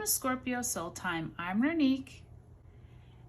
to Scorpio Soul Time. I'm Ronique,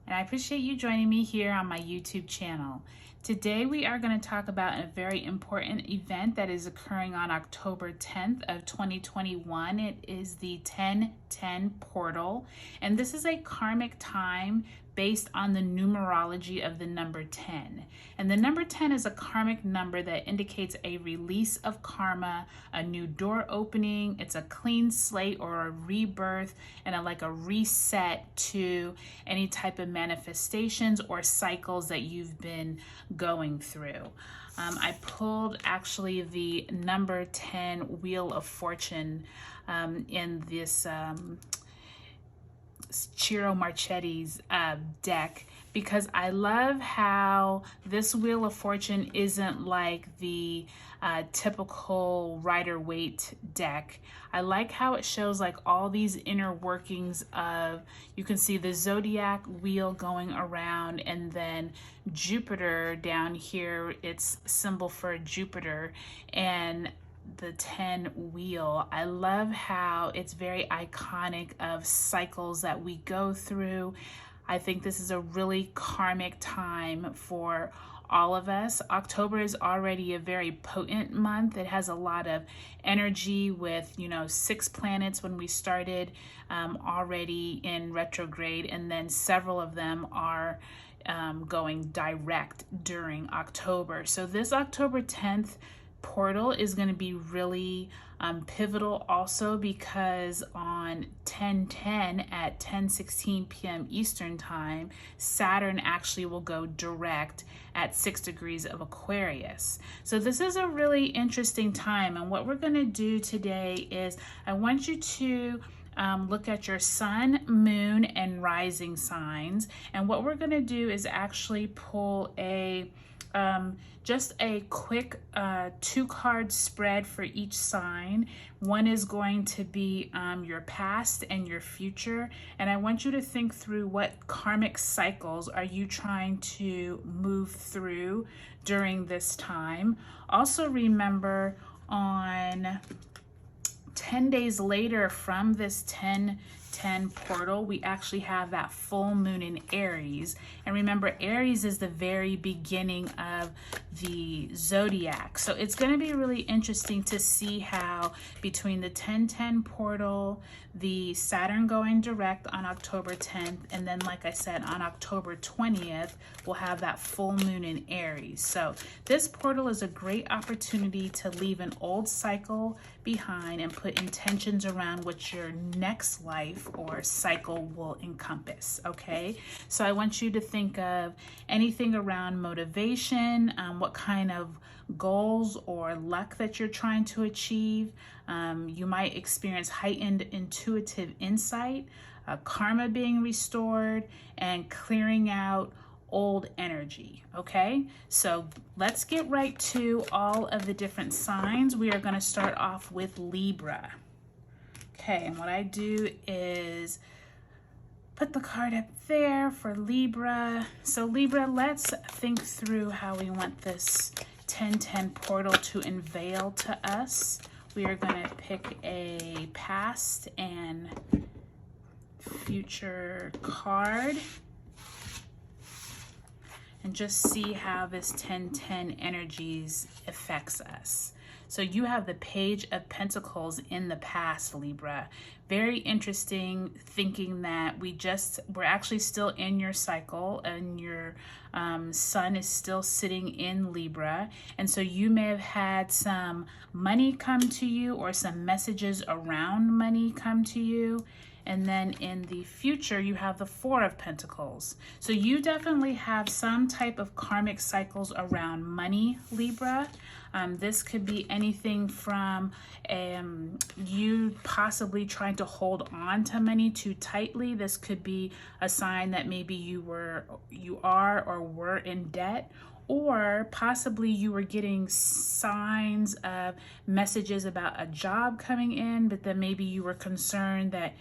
and I appreciate you joining me here on my YouTube channel. Today we are going to talk about a very important event that is occurring on October 10th of 2021. It is the 1010 portal, and this is a karmic time based on the numerology of the number 10. And the number 10 is a karmic number that indicates a release of karma, a new door opening. It's a clean slate or a rebirth and like a reset to any type of manifestations or cycles that you've been going through. I pulled actually the number 10 Wheel of Fortune in this Ciro Marchetti's deck, because I love how this Wheel of Fortune isn't like the typical Rider-Waite deck. I like how it shows like all these inner workings of, you can see the zodiac wheel going around, and then Jupiter down here, it's symbol for Jupiter, and the 10 wheel. I love how it's very iconic of cycles that we go through. I think this is a really karmic time for all of us. October is already a very potent month. It has a lot of energy with, 6 planets when we started already in retrograde, and then several of them are going direct during October. So this October 10th portal is going to be really pivotal also, because on 10/10 at 10:16 p.m. Eastern time, Saturn actually will go direct at 6 degrees of Aquarius. So this is a really interesting time, and what we're going to do today is I want you to look at your sun, moon, and rising signs, and what we're going to do is actually pull a just a quick 2-card spread for each sign. One is going to be your past and your future, and I want you to think through what karmic cycles are you trying to move through during this time. Also remember, on 10 days later from this 10/10 portal, we actually have that full moon in Aries. And remember, Aries is the very beginning of the zodiac. So it's going to be really interesting to see how between the 10/10 portal, the Saturn going direct on October 10th, and then like I said, on October 20th, we'll have that full moon in Aries. So this portal is a great opportunity to leave an old cycle behind and put intentions around what your next life or cycle will encompass. Okay, so I want you to think of anything around motivation, what kind of goals or luck that you're trying to achieve. You might experience heightened intuitive insight, karma being restored, and clearing out old energy. Okay, so let's get right to all of the different signs. We are going to start off with Libra. Okay, and what I do is put the card up there for Libra. So Libra, let's think through how we want this 10/10 portal to unveil to us. We are going to pick a past and future card and just see how this 10/10 energies affects us. So you have the Page of Pentacles in the past, Libra. Very interesting, thinking that we're actually still in your cycle, and your sun is still sitting in Libra. And so you may have had some money come to you, or some messages around money come to you. And then in the future, you have the Four of Pentacles. So you definitely have some type of karmic cycles around money, Libra. This could be anything from you possibly trying to hold on to money too tightly. This could be a sign that maybe you are or were in debt, or possibly you were getting signs of messages about a job coming in, but then maybe you were concerned that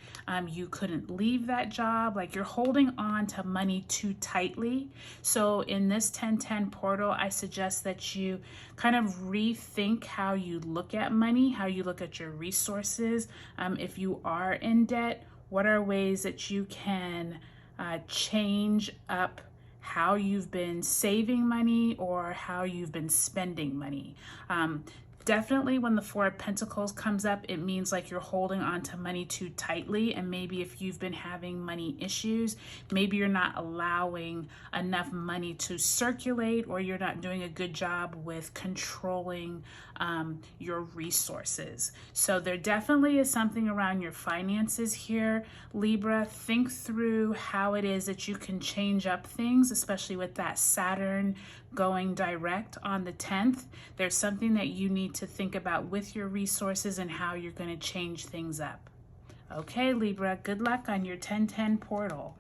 you couldn't leave that job, like you're holding on to money too tightly. So in this 10/10 portal, I suggest that you kind of rethink how you look at money, how you look at your resources. If you are in debt, What are ways that you can change up how you've been saving money or how you've been spending money? Definitely when the Four of Pentacles comes up, it means like you're holding on to money too tightly. And maybe if you've been having money issues, maybe you're not allowing enough money to circulate, or you're not doing a good job with controlling your resources. So there definitely is something around your finances here, Libra. Think through how it is that you can change up things, especially with that Saturn going direct on the 10th. There's something that you need to think about with your resources and how you're going to change things up. Okay, Libra, good luck on your 1010 portal.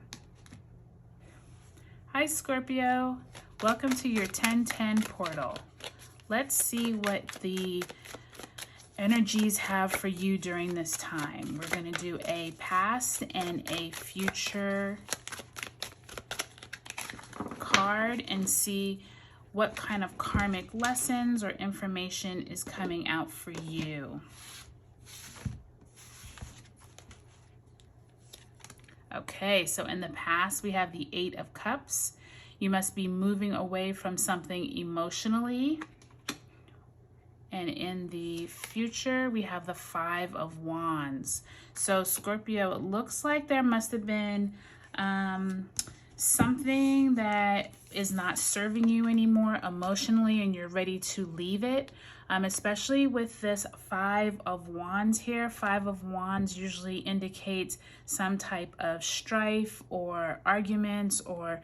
Hi, Scorpio. Welcome to your 1010 portal. Let's see what the energies have for you during this time. We're going to do a past and a future card and see what kind of karmic lessons or information is coming out for you. Okay, so in the past, we have the Eight of Cups. You must be moving away from something emotionally. And in the future, we have the Five of Wands. So Scorpio, it looks like there must have been something that is not serving you anymore emotionally and you're ready to leave it. Especially with this Five of Wands here. Five of Wands usually indicates some type of strife or arguments, or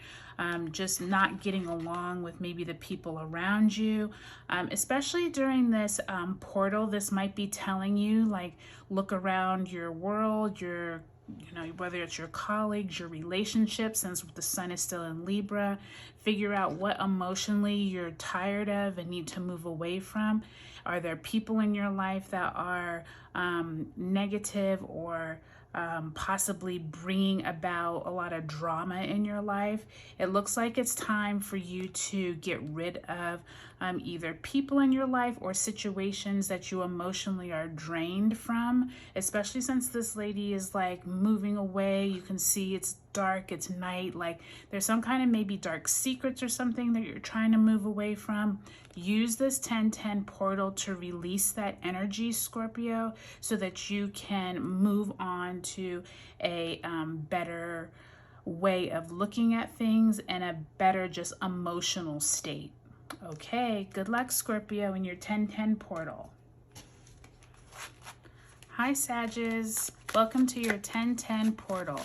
just not getting along with maybe the people around you. Especially during this portal, this might be telling you, like, look around your world, whether it's your colleagues, your relationships, since the sun is still in Libra, figure out what emotionally you're tired of and need to move away from. Are there people in your life that are negative or possibly bringing about a lot of drama in your life? It looks like it's time for you to get rid of either people in your life or situations that you emotionally are drained from, especially since this lady is like moving away. You can see it's dark, it's night, like there's some kind of maybe dark secrets or something that you're trying to move away from. Use this 1010 portal to release that energy, Scorpio, so that you can move on to a better way of looking at things and a better just emotional state. Okay, good luck, Scorpio, in your 1010 portal. Hi, Sagittarius. Welcome to your 1010 portal.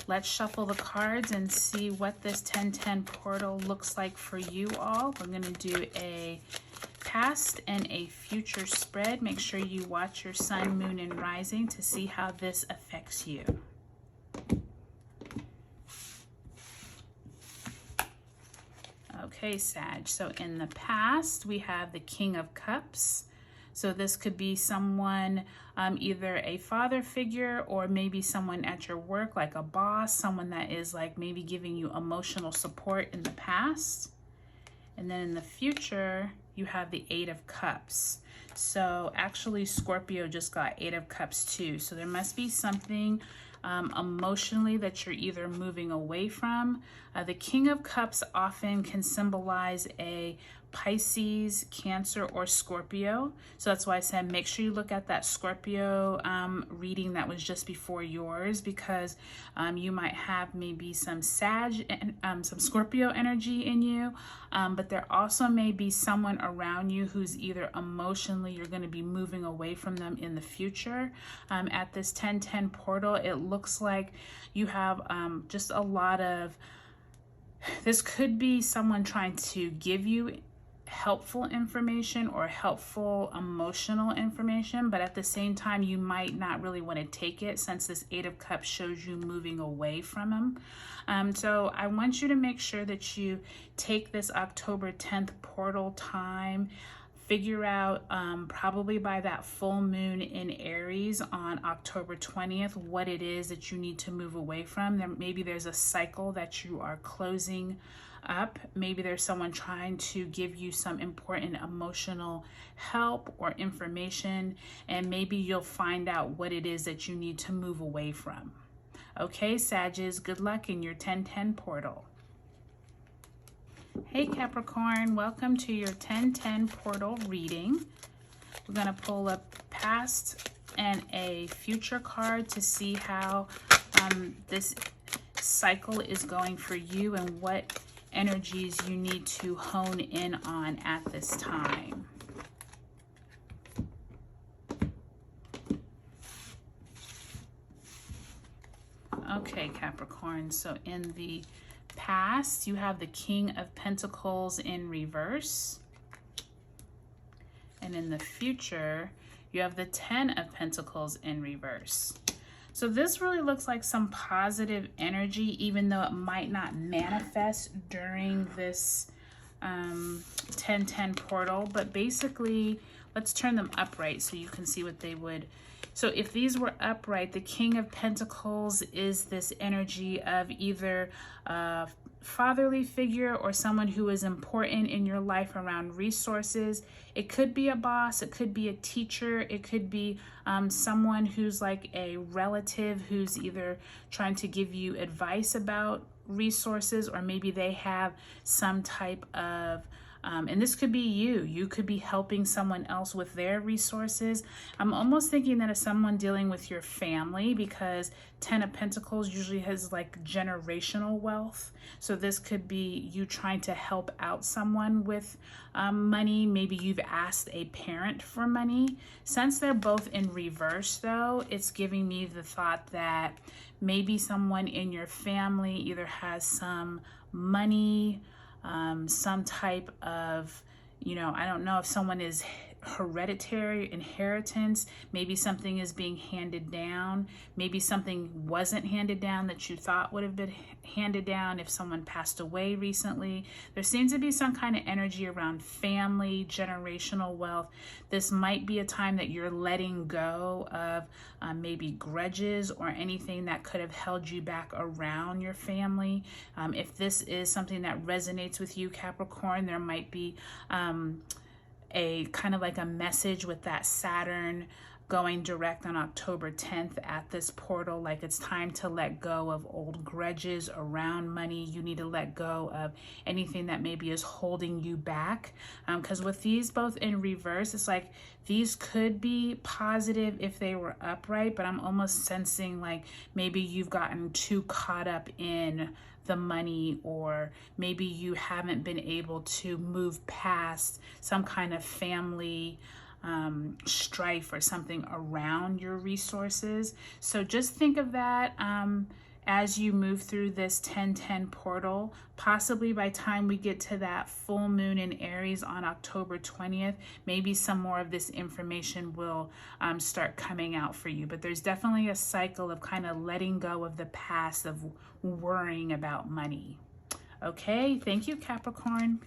Let's shuffle the cards and see what this 1010 portal looks like for you all. We're going to do a past and a future spread. Make sure you watch your sun, moon, and rising to see how this affects you. Okay, Sag. So in the past, we have the King of Cups. So this could be someone, either a father figure or maybe someone at your work, like a boss, someone that is like maybe giving you emotional support in the past. And then in the future, you have the Eight of Cups. So actually, Scorpio just got Eight of Cups too. So there must be something emotionally that you're either moving away from. The King of Cups often can symbolize a Pisces, Cancer, or Scorpio. So that's why I said make sure you look at that Scorpio reading that was just before yours, because you might have maybe some Sag and some Scorpio energy in you, but there also may be someone around you who's either emotionally you're going to be moving away from them in the future. At this 1010 portal, it looks like you have just a lot of, this could be someone trying to give you helpful information or helpful emotional information, but at the same time you might not really want to take it, since this Eight of Cups shows you moving away from them. So I want you to make sure that you take this October 10th portal time, figure out probably by that full moon in Aries on October 20th what it is that you need to move away from. Maybe there's a cycle that you are closing up. Maybe there's someone trying to give you some important emotional help or information, and maybe you'll find out what it is that you need to move away from. Okay, Sagittarius, good luck in your 1010 portal. Hey Capricorn, welcome to your 1010 portal reading. We're going to pull a past and a future card to see how this cycle is going for you and what energies you need to hone in on at this time. Okay, Capricorn, so in the past, you have the King of Pentacles in reverse. And in the future, you have the 10 of Pentacles in reverse. So this really looks like some positive energy, even though it might not manifest during this 1010 portal. But basically, let's turn them upright so you can see what they would. So if these were upright, the King of Pentacles is this energy of either a fatherly figure or someone who is important in your life around resources. It could be a boss, it could be a teacher, it could be someone who's like a relative who's either trying to give you advice about resources, or maybe they have some type of and this could be you could be helping someone else with their resources. I'm almost thinking that it's someone dealing with your family, because 10 of Pentacles usually has like generational wealth. So this could be you trying to help out someone with money. Maybe you've asked a parent for money. Since they're both in reverse though, it's giving me the thought that maybe someone in your family either has some money, some type of, I don't know if someone is hereditary inheritance, maybe something is being handed down, maybe something wasn't handed down that you thought would have been handed down if someone passed away recently. There seems to be some kind of energy around family, generational wealth. This might be a time that you're letting go of maybe grudges or anything that could have held you back around your family. If this is something that resonates with you, Capricorn, there might be a kind of like a message with that Saturn going direct on October 10th at this portal, like it's time to let go of old grudges around money. You need to let go of anything that maybe is holding you back, because with these both in reverse, it's like these could be positive if they were upright, but I'm almost sensing like maybe you've gotten too caught up in the money, or maybe you haven't been able to move past some kind of family strife or something around your resources. So just think of that as you move through this 1010 portal. Possibly by the time we get to that full moon in Aries on October 20th, maybe some more of this information will start coming out for you. But there's definitely a cycle of kind of letting go of the past, of worrying about money. Okay, thank you, Capricorn.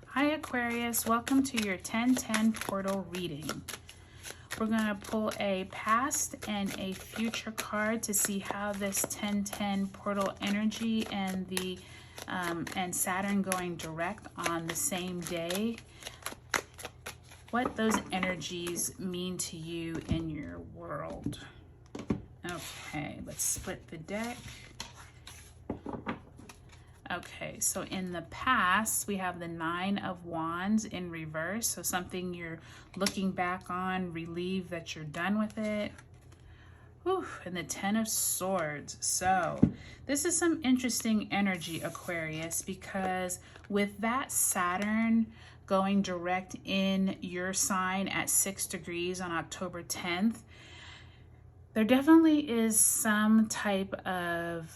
Hi, Aquarius. Welcome to your 1010 portal reading. We're going to pull a past and a future card to see how this 1010 portal energy and the and Saturn going direct on the same day, what those energies mean to you in your world. Okay, let's split the deck. Okay, so in the past, we have the 9 of Wands in reverse. So something you're looking back on, relieved that you're done with it. Whew, and the 10 of Swords. So this is some interesting energy, Aquarius, because with that Saturn going direct in your sign at 6 degrees on October 10th, there definitely is some type of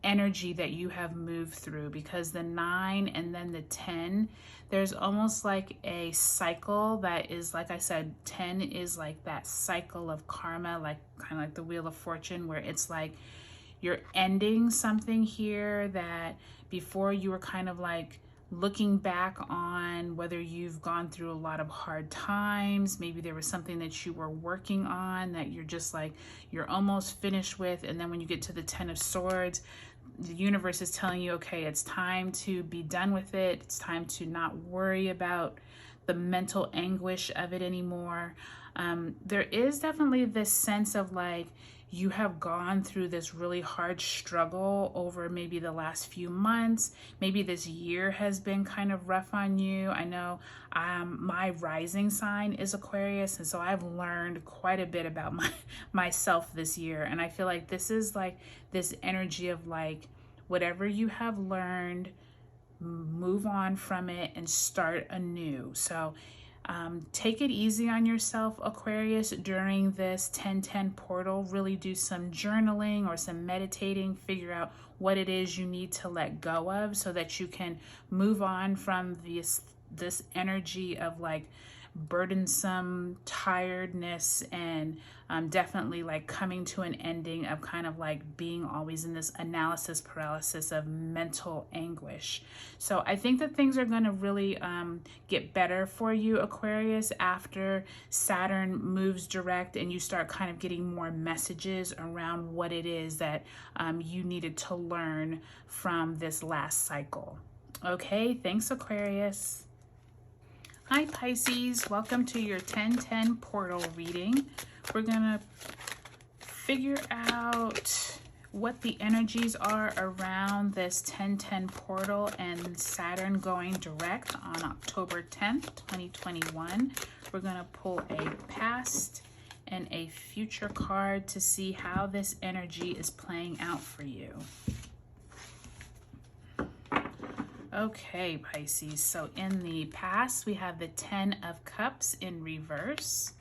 energy that you have moved through, because the 9 and then the 10, there's almost like a cycle that is, like I said, 10 is like that cycle of karma, like kind of like the Wheel of Fortune, where it's like you're ending something here that before you were kind of like looking back on, whether you've gone through a lot of hard times, maybe there was something that you were working on that you're just like, you're almost finished with. And then when you get to the 10 of Swords, the universe is telling you, okay, it's time to be done with it. It's time to not worry about the mental anguish of it anymore. There is definitely this sense of like, you have gone through this really hard struggle over maybe the last few months. Maybe this year has been kind of rough on you. I know my rising sign is Aquarius, and so I've learned quite a bit about myself this year. And I feel like this is like this energy of like, whatever you have learned, move on from it and start anew. So take it easy on yourself, Aquarius, during this 10-10 portal. Really do some journaling or some meditating. Figure out what it is you need to let go of so that you can move on from this energy of like burdensome tiredness and definitely like coming to an ending of kind of like being always in this analysis paralysis of mental anguish. So I think that things are going to really get better for you, Aquarius, after Saturn moves direct and you start kind of getting more messages around what it is that you needed to learn from this last cycle. Okay, thanks, Aquarius. Hi Pisces, welcome to your 10-10 portal reading. We're gonna figure out what the energies are around this 10-10 portal and Saturn going direct on October 10th, 2021. We're gonna pull a past and a future card to see how this energy is playing out for you. Okay, Pisces, so in the past, we have the 10 of Cups in reverse.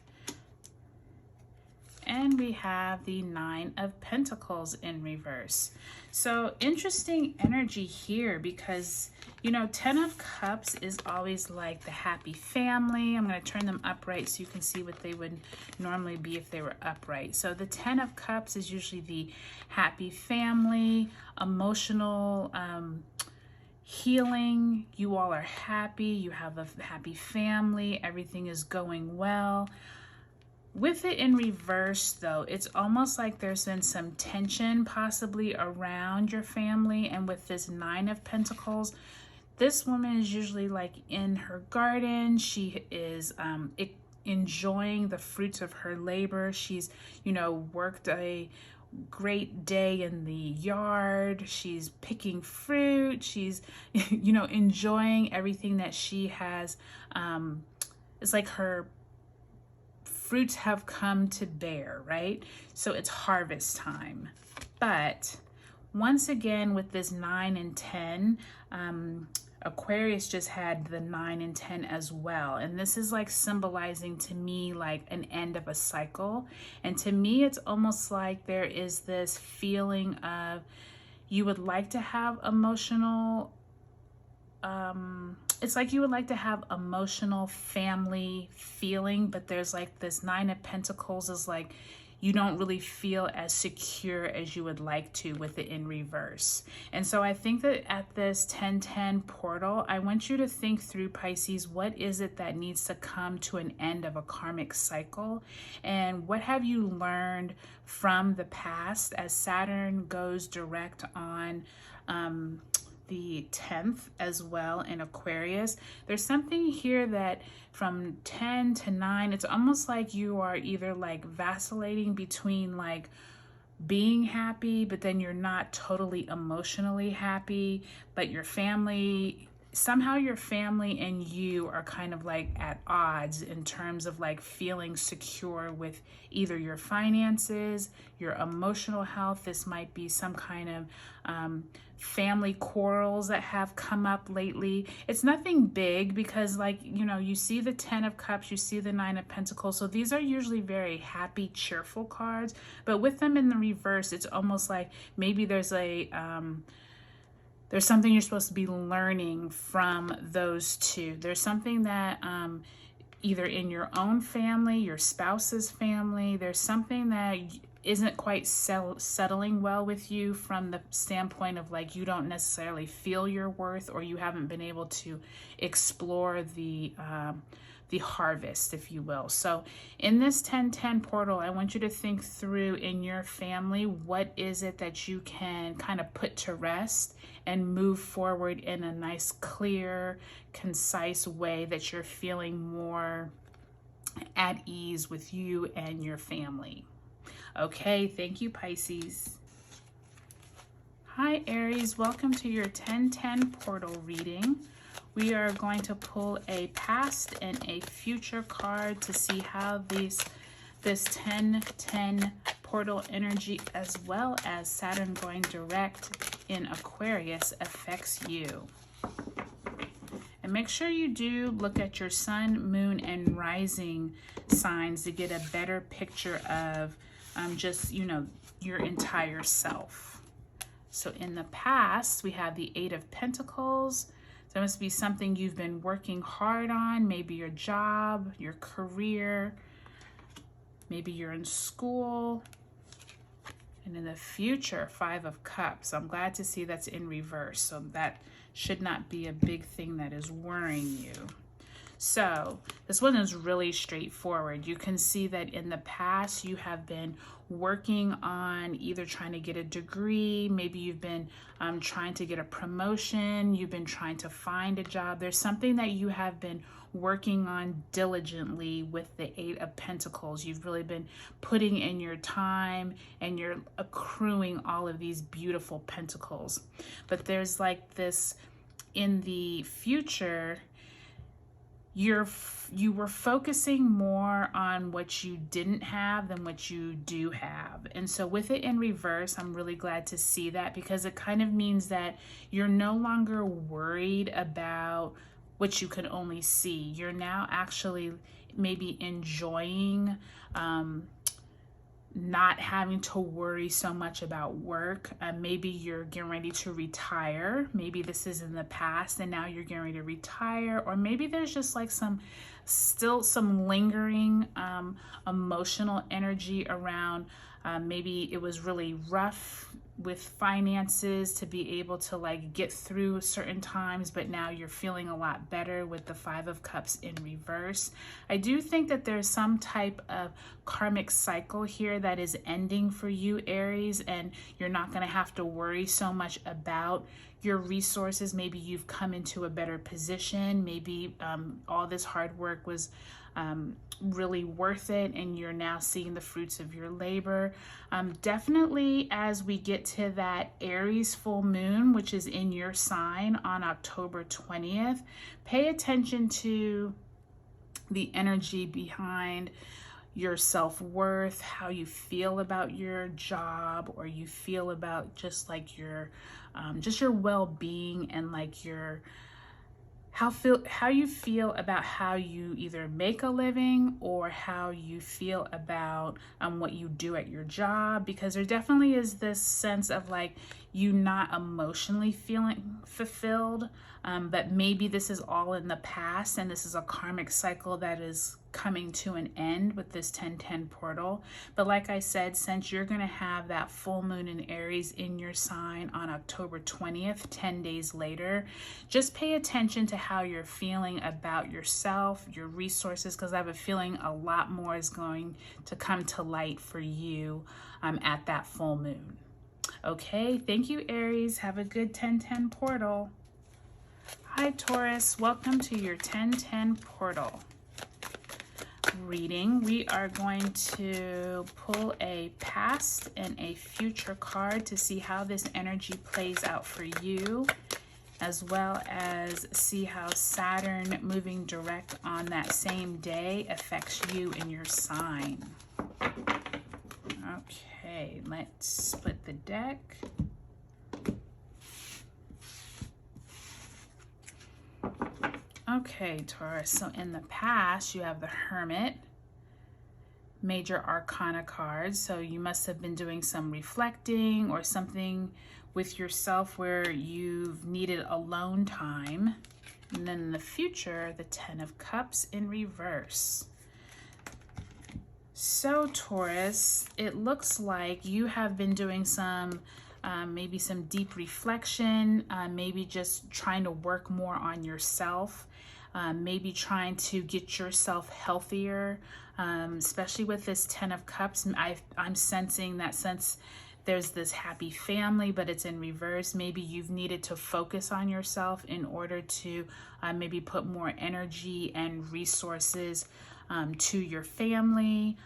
And we have the 9 of Pentacles in reverse. So interesting energy here because, you know, 10 of Cups is always like the happy family. I'm going to turn them upright so you can see what they would normally be if they were upright. So the 10 of Cups is usually the happy family, emotional, healing. You all are happy. You have a happy family. Everything is going well. With it in reverse, though, it's almost like there's been some tension possibly around your family. And with this 9 of Pentacles, this woman is usually like in her garden. She is enjoying the fruits of her labor. She's, you know, worked a great day in the yard. She's picking fruit. She's, you know, enjoying everything that she has. It's like her fruits have come to bear, right? So it's harvest time. But once again, with this 9 and 10, Aquarius just had the 9 and 10 as well. And this is like symbolizing to me like an end of a cycle. And to me, it's almost like there is this feeling of you would like to have emotional, it's like you would like to have emotional family feeling, but there's like this 9 of Pentacles is like you don't really feel as secure as you would like to with it in reverse. And so I think that at this 10-10 portal, I want you to think through, Pisces, what is it that needs to come to an end of a karmic cycle? And what have you learned from the past as Saturn goes direct on the 10th as well in Aquarius? There's something here that from 10 to 9, it's almost like you are either like vacillating between like being happy, but then you're not totally emotionally happy, but your family, somehow your family and you are kind of like at odds in terms of like feeling secure with either your finances, your emotional health. This might be some kind of family quarrels that have come up lately. It's nothing big because, like, you know, you see the 10 of Cups, you see the 9 of Pentacles. So these are usually very happy, cheerful cards. But with them in the reverse, it's almost like maybe there's a there's something you're supposed to be learning from those two. There's something that either in your own family, your spouse's family, there's something that isn't quite settling well with you from the standpoint of like you don't necessarily feel your worth, or you haven't been able to explore the harvest, if you will. So in this 10-10 portal, I want you to think through in your family, what is it that you can kind of put to rest and move forward in a nice, clear, concise way that you're feeling more at ease with you and your family. Okay, thank you, Pisces. Hi, Aries. Welcome to your 1010 portal reading. We are going to pull a past and a future card to see how this 1010 portal energy, as well as Saturn going direct in Aquarius, affects you. And make sure you do look at your sun, moon, and rising signs to get a better picture of just, you know, your entire self. So in the past, we have the Eight of Pentacles. There must be something you've been working hard on, maybe your job, your career, maybe you're in school. And in the future, Five of Cups. I'm glad to see that's in reverse. So that should not be a big thing that is worrying you. So this one is really straightforward. You can see that in the past you have been working on either trying to get a degree, maybe you've been trying to get a promotion, you've been trying to find a job. There's something that you have been working on diligently with the Eight of Pentacles. You've really been putting in your time and you're accruing all of these beautiful pentacles. But there's like this in the future, you were focusing more on what you didn't have than what you do have. And so with it in reverse, I'm really glad to see that, because it kind of means that you're no longer worried about what you can only see. You're now actually maybe enjoying not having to worry so much about work. Maybe you're getting ready to retire. Maybe this is in the past and now you're getting ready to retire. Or maybe there's just like still some lingering emotional energy around maybe it was really rough with finances to be able to like get through certain times, but now you're feeling a lot better with the Five of Cups in reverse. I do think that there's some type of karmic cycle here that is ending for you, Aries, and you're not going to have to worry so much about your resources. Maybe you've come into a better position. Maybe all this hard work was really worth it and you're now seeing the fruits of your labor. Definitely as we get to that Aries full moon, which is in your sign on October 20th, pay attention to the energy behind your self-worth, how you feel about your job, or you feel about just like your well-being, and like your how you feel about how you either make a living or how you feel about what you do at your job, because there definitely is this sense of like you not emotionally feeling fulfilled, but maybe this is all in the past and this is a karmic cycle that is coming to an end with this 1010 portal. But like I said, since you're going to have that full moon in Aries in your sign on October 20th, 10 days later, just pay attention to how you're feeling about yourself, your resources, because I have a feeling a lot more is going to come to light for you at that full moon. Okay, thank you, Aries. Have a good 1010 portal. Hi, Taurus. Welcome to your 1010 portal reading. We are going to pull a past and a future card to see how this energy plays out for you, as well as see how Saturn moving direct on that same day affects you in your sign. Okay, let's split the deck. Okay, Taurus, so in the past, you have the Hermit, Major Arcana cards. So you must have been doing some reflecting or something with yourself where you've needed alone time. And then in the future, the Ten of Cups in reverse. So Taurus, it looks like you have been doing some maybe some deep reflection, maybe just trying to work more on yourself, maybe trying to get yourself healthier, especially with this Ten of Cups. I'm sensing that since there's this happy family, but it's in reverse, maybe you've needed to focus on yourself in order to maybe put more energy and resources to your family.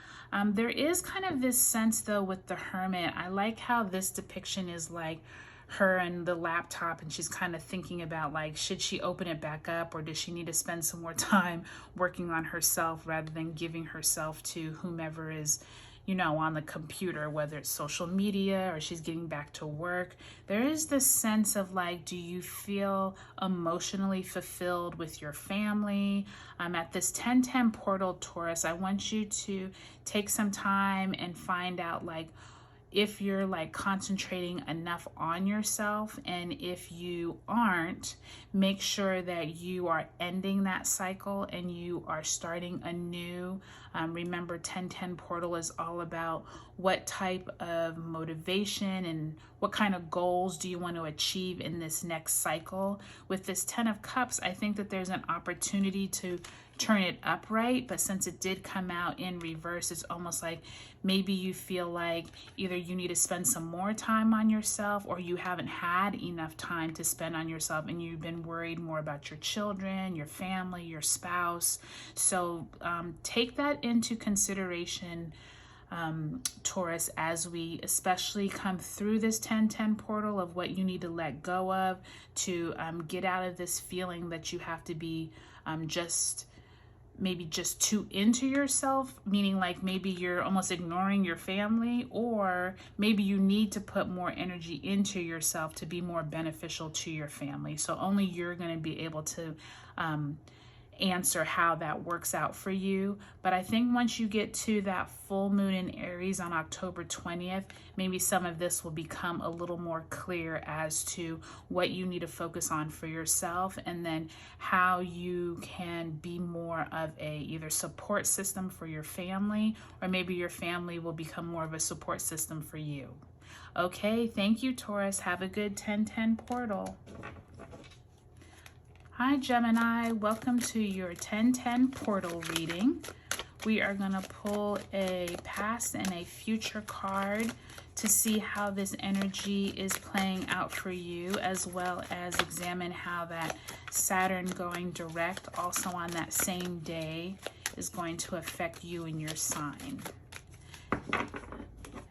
There is kind of this sense though with the Hermit. I like how this depiction is like her and the laptop, and she's kind of thinking about like, should she open it back up, or does she need to spend some more time working on herself rather than giving herself to whomever is, you know, on the computer, whether it's social media or she's getting back to work. There is this sense of like, do you feel emotionally fulfilled with your family? At this 10-10 portal, Taurus, I want you to take some time and find out like if you're like concentrating enough on yourself, and if you aren't, make sure that you are ending that cycle and you are starting anew. Remember, 10-10 portal is all about what type of motivation and what kind of goals do you want to achieve in this next cycle. With this 10 of Cups, I think that there's an opportunity to turn it upright, but since it did come out in reverse, it's almost like maybe you feel like either you need to spend some more time on yourself, or you haven't had enough time to spend on yourself and you've been worried more about your children, your family, your spouse. So take that into consideration, Taurus, as we especially come through this 10-10 portal of what you need to let go of to get out of this feeling that you have to be maybe just too into yourself, meaning like maybe you're almost ignoring your family, or maybe you need to put more energy into yourself to be more beneficial to your family. So only you're going to be able to answer how that works out for you. But I think once you get to that full moon in Aries on October 20th, maybe some of this will become a little more clear as to what you need to focus on for yourself, and then how you can be more of a either support system for your family, or maybe your family will become more of a support system for you. Okay, thank you, Taurus. Have a good 10-10 portal. Hi Gemini, welcome to your 10-10 portal reading. We are going to pull a past and a future card to see how this energy is playing out for you, as well as examine how that Saturn going direct also on that same day is going to affect you and your sign.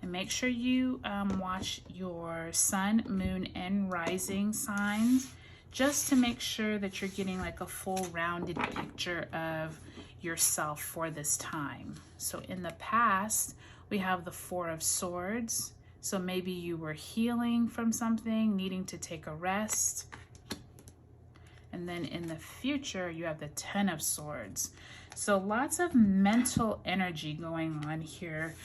And make sure you watch your sun, moon, and rising signs, just to make sure that you're getting like a full rounded picture of yourself for this time. So in the past, we have the Four of Swords. So maybe you were healing from something, needing to take a rest. And then in the future, you have the Ten of Swords. So lots of mental energy going on here,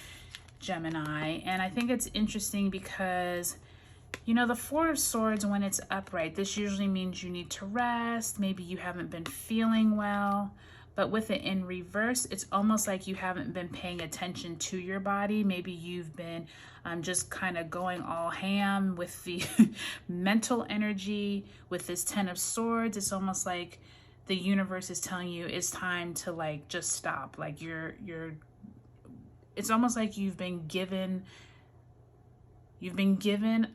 Gemini. And I think it's interesting because, you know, the Four of Swords, when it's upright, this usually means you need to rest. Maybe you haven't been feeling well. But with it in reverse, it's almost like you haven't been paying attention to your body. Maybe you've been just kind of going all ham with the mental energy. With this Ten of Swords, it's almost like the universe is telling you it's time to like just stop. Like it's almost like you've been given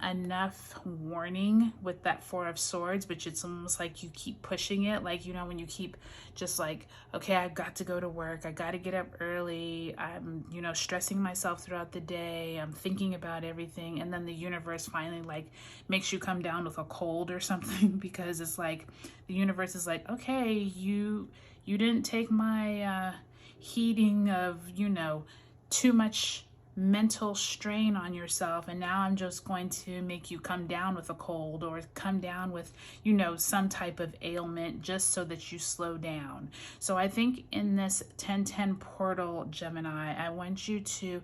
enough warning with that Four of Swords, but it's almost like you keep pushing it. Like, you know, when you keep just like, okay, I've got to go to work. I got to get up early. I'm, you know, stressing myself throughout the day. I'm thinking about everything. And then the universe finally like makes you come down with a cold or something, because it's like the universe is like, okay, you didn't take my heating of, you know, too much mental strain on yourself, and now I'm just going to make you come down with a cold, or come down with, you know, some type of ailment, just so that you slow down. So I think in this 10-10 portal, Gemini, I want you to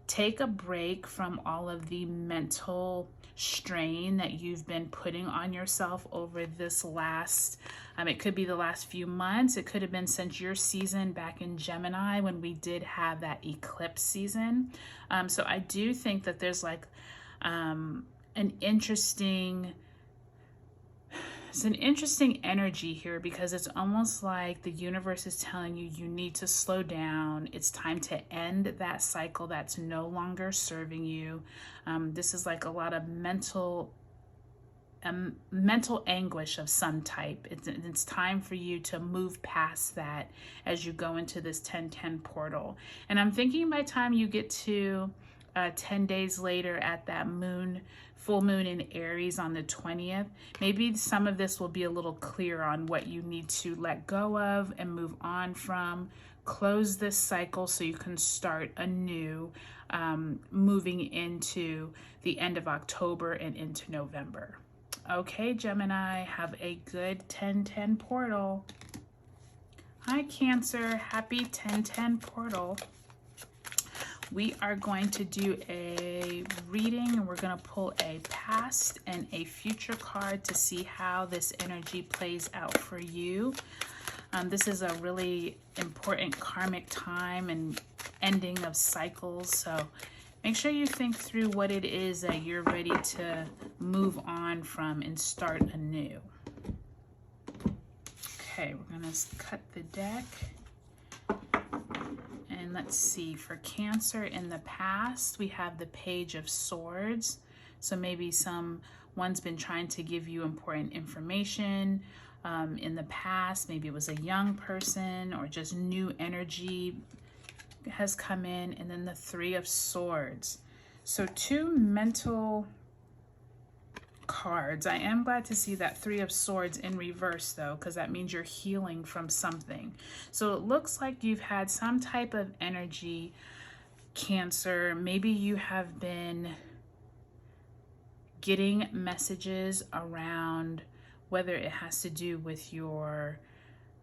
take a break from all of the mental strain that you've been putting on yourself over this last, it could be the last few months. It could have been since your season back in Gemini when we did have that eclipse season. So I do think that there's like an interesting energy here, because it's almost like the universe is telling you you need to slow down. It's time to end that cycle that's no longer serving you. This is like a lot of mental mental anguish of some type. It's time for you to move past that as you go into this 10-10 portal. And I'm thinking by the time you get to 10 days later at that full moon in Aries on the 20th, maybe some of this will be a little clear on what you need to let go of and move on from. Close this cycle so you can start anew, moving into the end of October and into November. Okay, Gemini, have a good 10-10 portal. Hi, Cancer, happy 10-10 portal. We are going to do a reading, and we're going to pull a past and a future card to see how this energy plays out for you. This is a really important karmic time and ending of cycles, so make sure you think through what it is that you're ready to move on from and start anew. Okay, we're going to cut the deck. And let's see, for Cancer in the past, we have the Page of Swords. So maybe someone's been trying to give you important information in the past. Maybe it was a young person or just new energy has come in. And then the Three of Swords. So two mental cards. I am glad to see that Three of Swords in reverse though, because that means you're healing from something. So it looks like you've had some type of energy, Cancer. Maybe you have been getting messages around whether it has to do with your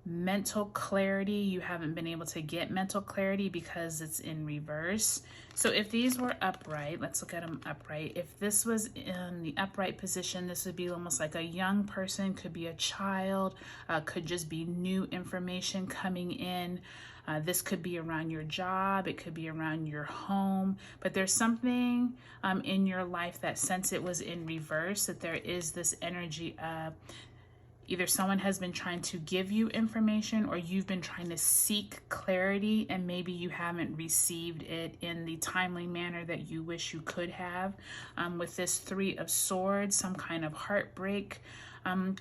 mental clarity. You haven't been able to get mental clarity because it's in reverse. So if these were upright, let's look at them upright. If this was in the upright position, this would be almost like a young person, could be a child, could just be new information coming in. This could be around your job, it could be around your home, but there's something in your life that, since it was in reverse, that there is this energy of either someone has been trying to give you information or you've been trying to seek clarity and maybe you haven't received it in the timely manner that you wish you could have. With this Three of Swords, some kind of heartbreak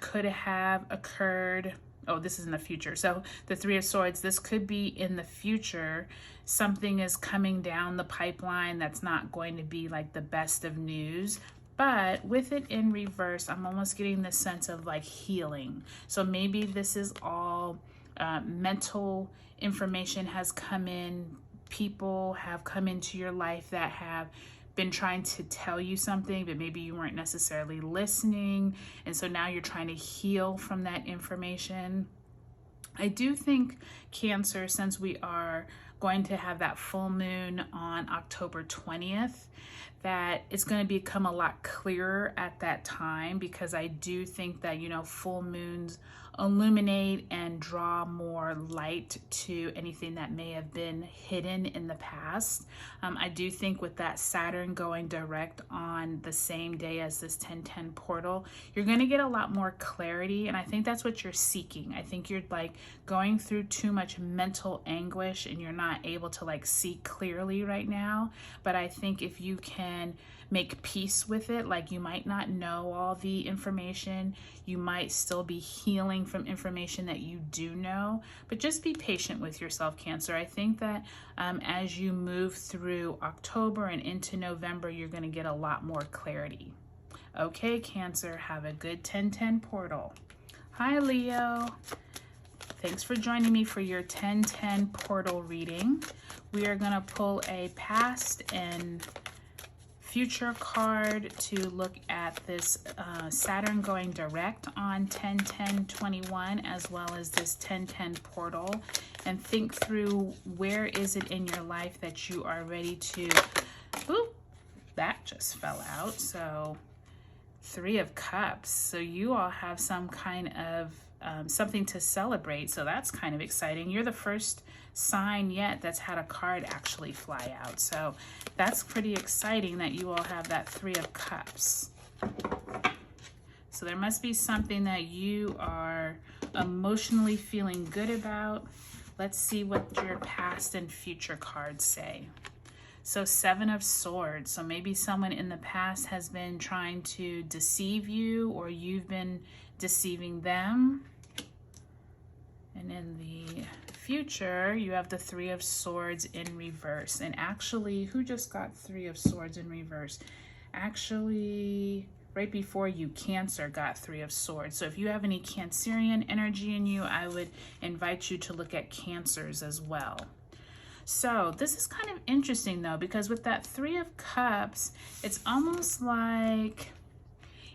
could have occurred. Oh, this is in the future. So the Three of Swords, this could be in the future. Something is coming down the pipeline that's not going to be like the best of news. But with it in reverse, I'm almost getting this sense of like healing. So maybe this is all mental information has come in. People have come into your life that have been trying to tell you something, but maybe you weren't necessarily listening. And so now you're trying to heal from that information. I do think, Cancer, since we are going to have that full moon on October 20th, that it's going to become a lot clearer at that time, because I do think that, you know, full moons illuminate and draw more light to anything that may have been hidden in the past. I do think with that Saturn going direct on the same day as this 10-10 portal, you're going to get a lot more clarity, and I think that's what you're seeking. I think you're like going through too much mental anguish and you're not able to like see clearly right now. But I think if you can make peace with it, like you might not know all the information, you might still be healing from information that you do know, but just be patient with yourself, Cancer. I think that as you move through October and into November, you're going to get a lot more clarity. Okay, Cancer, have a good 10-10 portal. Hi, Leo. Thanks for joining me for your 10-10 portal reading. We are going to pull a past and future card to look at this Saturn going direct on 10-10-21, as well as this 10-10 portal, and think through where is it in your life that you are ready to, oop, that just fell out. So Three of Cups. So you all have some kind of something to celebrate. So that's kind of exciting. You're the first sign yet that's had a card actually fly out. So that's pretty exciting that you all have that Three of Cups. So there must be something that you are emotionally feeling good about. Let's see what your past and future cards say. So 7 of Swords. So maybe someone in the past has been trying to deceive you, or you've been deceiving them. And in the future, you have the 3 of Swords in reverse. And actually, who just got 3 of Swords in reverse? Actually, right before you, Cancer got 3 of Swords. So if you have any Cancerian energy in you, I would invite you to look at Cancers as well. So this is kind of interesting though, because with that 3 of Cups, it's almost like,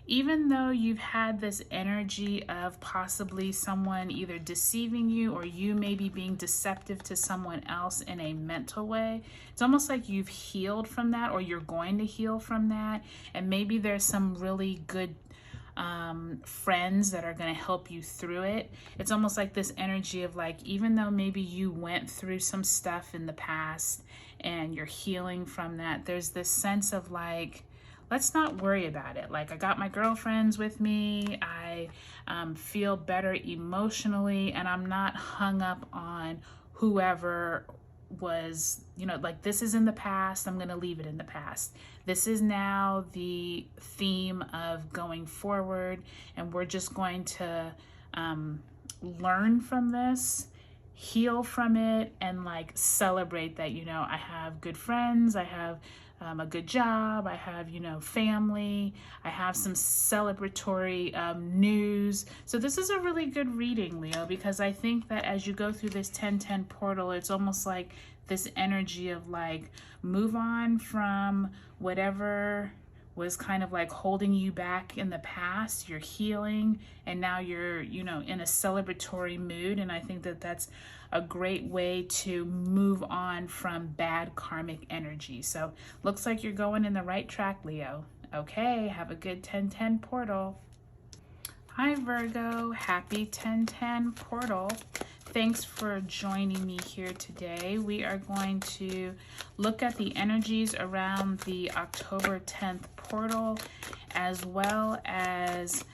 even though you've had this energy of possibly someone either deceiving you, or you maybe being deceptive to someone else in a mental way, it's almost like you've healed from that, or you're going to heal from that. And maybe there's some really good friends that are going to help you through it. It's almost like this energy of like, even though maybe you went through some stuff in the past and you're healing from that, there's this sense of like, let's not worry about it. Like, I got my girlfriends with me. I feel better emotionally, and I'm not hung up on whoever was, you know, like, this is in the past. I'm going to leave it in the past. This is now the theme of going forward, and we're just going to learn from this, heal from it, and like celebrate that, you know, I have good friends, I have a good job, I have, you know, family, I have some celebratory news. So this is a really good reading, Leo, because I think that as you go through this 10-10 portal, it's almost like this energy of like, move on from whatever was kind of like holding you back in the past. You're healing, and now you're, you know, in a celebratory mood. And I think that that's a great way to move on from bad karmic energy. So looks like you're going in the right track, Leo. Okay, have a good 10-10 portal. Hi Virgo, happy 10-10 portal. Thanks for joining me here today. We are going to look at the energies around the October 10th portal, as well as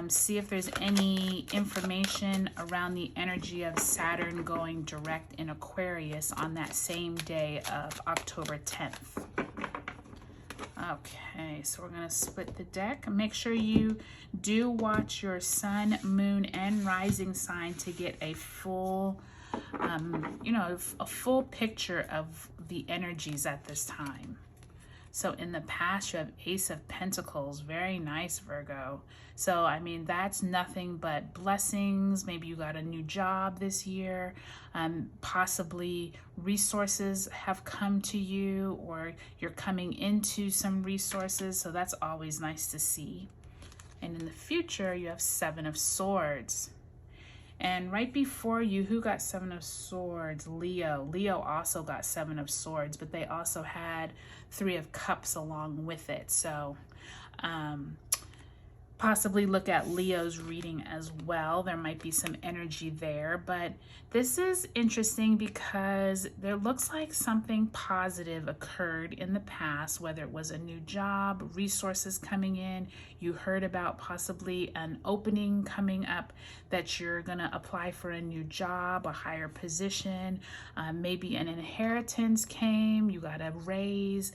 see if there's any information around the energy of Saturn going direct in Aquarius on that same day of October 10th. Okay, so we're going to split the deck. Make sure you do watch your sun, moon, and rising sign to get a full, you know, a full picture of the energies at this time. So in the past, you have Ace of Pentacles. Very nice, Virgo. So, I mean, that's nothing but blessings. Maybe you got a new job this year. Possibly resources have come to you, or you're coming into some resources. So that's always nice to see. And in the future, you have 7 of Swords. And right before you, who got 7 of Swords? Leo. Leo also got 7 of Swords, but they also had 3 of Cups along with it. So possibly look at Leo's reading as well. There might be some energy there, but this is interesting because there looks like something positive occurred in the past, whether it was a new job, resources coming in, you heard about possibly an opening coming up that you're gonna apply for a new job, a higher position, maybe an inheritance came, you got a raise,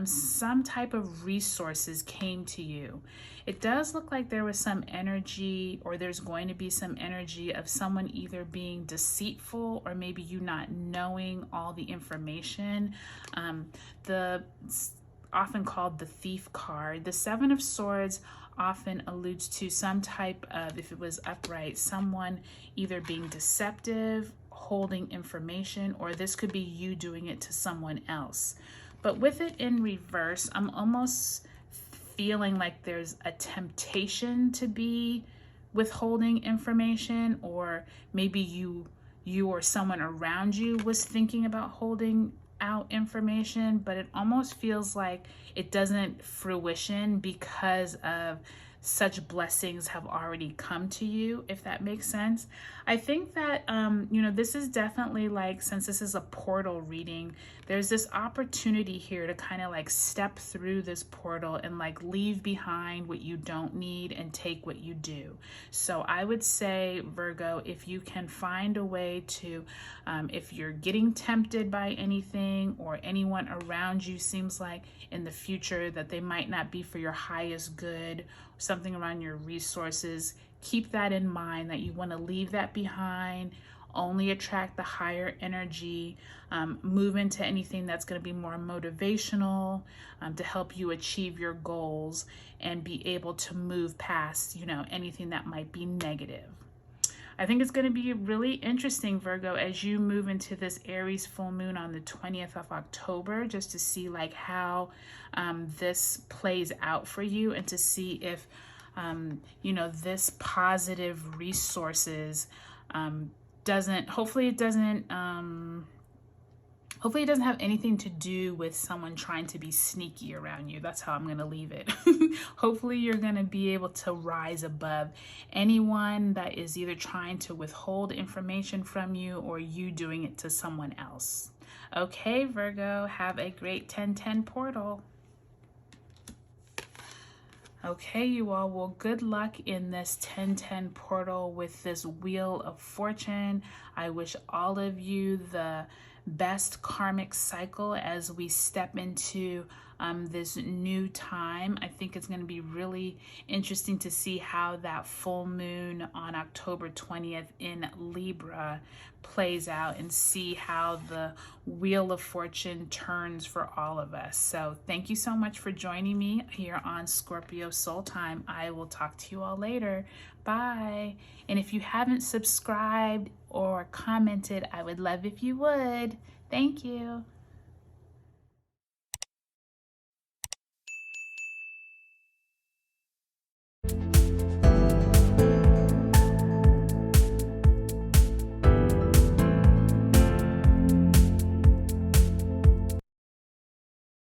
some type of resources came to you. It does look like there was some energy, or there's going to be some energy of someone either being deceitful, or maybe you not knowing all the information. Often called the Thief card. The 7 of Swords often alludes to some type of, if it was upright, someone either being deceptive, holding information, or this could be you doing it to someone else. But with it in reverse, I'm almost feeling like there's a temptation to be withholding information, or maybe you or someone around you was thinking about holding out information, but it almost feels like it doesn't fruition because of such blessings have already come to you, if that makes sense. I think that, this is definitely like, since this is a portal reading, there's this opportunity here to kind of like step through this portal and like leave behind what you don't need and take what you do. So I would say, Virgo, if you can find a way to, if you're getting tempted by anything or anyone around you seems like in the future that they might not be for your highest good, something around your resources, keep that in mind, that you want to leave that behind, only attract the higher energy, move into anything that's going to be more motivational, to help you achieve your goals and be able to move past, anything that might be negative. I think it's going to be really interesting, Virgo, as you move into this Aries full moon on the 20th of October, just to see like how this plays out for you, and to see if, this positive resources hopefully it doesn't have anything to do with someone trying to be sneaky around you. That's how I'm going to leave it. Hopefully you're going to be able to rise above anyone that is either trying to withhold information from you or you doing it to someone else. Okay, Virgo, have a great 10/10 portal. Okay, you all, well, good luck in this 10/10 portal with this Wheel of Fortune. I wish all of you the best karmic cycle as we step into this new time. I think it's going to be really interesting to see how that full moon on October 20th in Libra plays out, and see how the Wheel of Fortune turns for all of us. So thank you so much for joining me here on Scorpio Soul Time. I will talk to you all later. Bye. And if you haven't subscribed or commented, I would love if you would. Thank you.